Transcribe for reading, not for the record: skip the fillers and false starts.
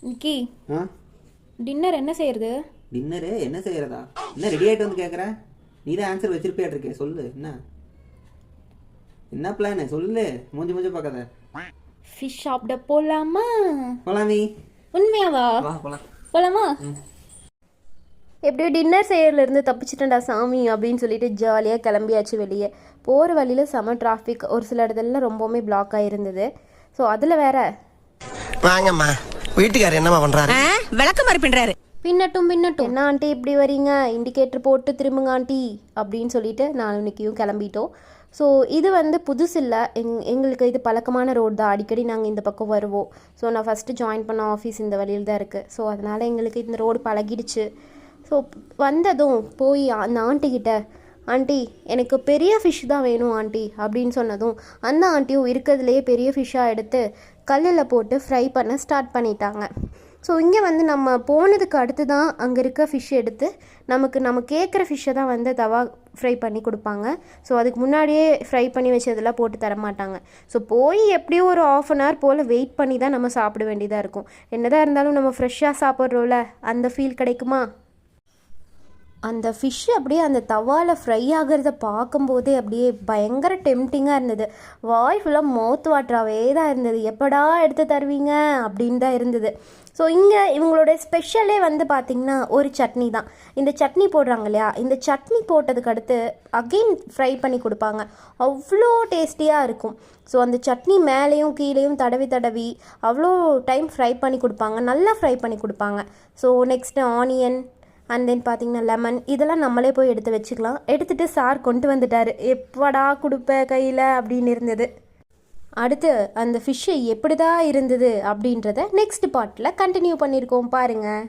நிக்கி, ஆ dinner என்ன செய்யறது? Dinner என்ன செய்யறதா? என்ன ரெடி ஆகிட்டு வந்து கேட்குற? நீ தான் ஆன்சர் வச்சிருப்பியாட்டிருக்கே, சொல்லு. என்ன பிளானு சொல்லு, மூஞ்சி மூஞ்சி பார்க்காத. ஃபிஷ் சாப்பிட போலாமா? போலாமி. உண்மையாவா? வா போலாம். போலாமா? எப்படியோ டின்னர் செய்யறதுலேருந்து தப்பிச்சிட்டேன்டா சாமி அப்படின்னு சொல்லிட்டு ஜாலியாக கிளம்பியாச்சு வெளியே. போகிற வழியில் செம டிராஃபிக், ஒரு சில இடத்துலலாம் ரொம்பவுமே பிளாக் ஆகிருந்தது. ஸோ அதில் வேற வாங்கம்மா, வீட்டுக்காரர் என்னம்மா பண்றாரு? விளக்க மாதிரி பண்றாரு. பின்னட்டும் என்ன ஆண்டி இப்படி வரீங்க, இண்டிகேட்டர் போட்டு திரும்புங்க ஆண்டி அப்படின்னு சொல்லிட்டு நான் இன்னைக்கும் கிளம்பிட்டோம். ஸோ இது வந்து புதுசு இல்லை, எங்களுக்கு இது பழக்கமான ரோடு தான், அடிக்கடி நாங்கள் இந்த பக்கம் வருவோம். ஸோ நான் ஃபஸ்ட்டு ஜாயின் பண்ண ஆஃபீஸ் இந்த வழியில் தான் இருக்குது. ஸோ அதனால் எங்களுக்கு இந்த ரோடு பழகிடுச்சு. ஸோ வந்ததும் போய் அந்த ஆண்டிக்கிட்ட, ஆண்டி எனக்கு பெரிய ஃபிஷ் தான் வேணும் ஆண்டி அப்படின்னு சொன்னதும் அந்த ஆண்டியும் இருக்கிறதுலையே பெரிய ஃபிஷ்ஷாக எடுத்து கல்லில் போட்டு ஃப்ரை பண்ண ஸ்டார்ட் பண்ணிட்டாங்க. ஸோ இங்கே வந்து நம்ம போனதுக்கு அடுத்து தான் அங்கே இருக்க ஃபிஷ் எடுத்து நம்ம கேட்குற ஃபிஷ்ஷை தான் வந்து தவா ஃப்ரை பண்ணி கொடுப்பாங்க. ஸோ அதுக்கு முன்னாடியே ஃப்ரை பண்ணி வச்சதெல்லாம் போட்டு தர மாட்டாங்க. ஸோ போய் எப்படியும் ஒரு 1/2 hour போல் வெயிட் பண்ணி தான் நம்ம சாப்பிட வேண்டியதாக இருக்கும். என்னதான் இருந்தாலும் நம்ம ஃப்ரெஷ்ஷாக சாப்பிட்றோம்ல, அந்த ஃபீல் கிடைக்குமா? அந்த ஃபிஷ் அப்படியே அந்த தவாவில் ஃப்ரை ஆகிறத பார்க்கும்போதே அப்படியே பயங்கர டெம்டிங்காக இருந்தது. வாய் ஃபுல்லாக மவுத் வாட்டராகவே தான் இருந்தது. எப்படா எடுத்து தருவீங்க அப்படின்னு தான் இருந்தது. ஸோ இங்கே இவங்களோட ஸ்பெஷலே வந்து பார்த்திங்கன்னா ஒரு சட்னி தான். இந்த சட்னி போடுறாங்க இல்லையா, இந்த சட்னி போட்டதுக்கு அடுத்து அகெயின் ஃப்ரை பண்ணி கொடுப்பாங்க. அவ்வளோ டேஸ்டியாக இருக்கும். ஸோ அந்த சட்னி மேலேயும் கீழேயும் தடவி அவ்வளோ டைம் ஃப்ரை பண்ணி கொடுப்பாங்க, நல்லா ஃப்ரை பண்ணி கொடுப்பாங்க. So next onion and then பார்த்திங்கன்னா லெமன், இதெல்லாம் நம்மளே போய் எடுத்து வச்சுக்கலாம். எடுத்துகிட்டு சார் கொண்டு வந்துட்டார். எப்படா கொடுப்ப கையில் அப்படின்னு இருந்தது. அடுத்து அந்த ஃபிஷ்ஷு எப்படி தான் இருந்தது அப்படின்றத நெக்ஸ்ட் பார்ட்டில் கண்டினியூ பண்ணியிருக்கோம் பாருங்கள்.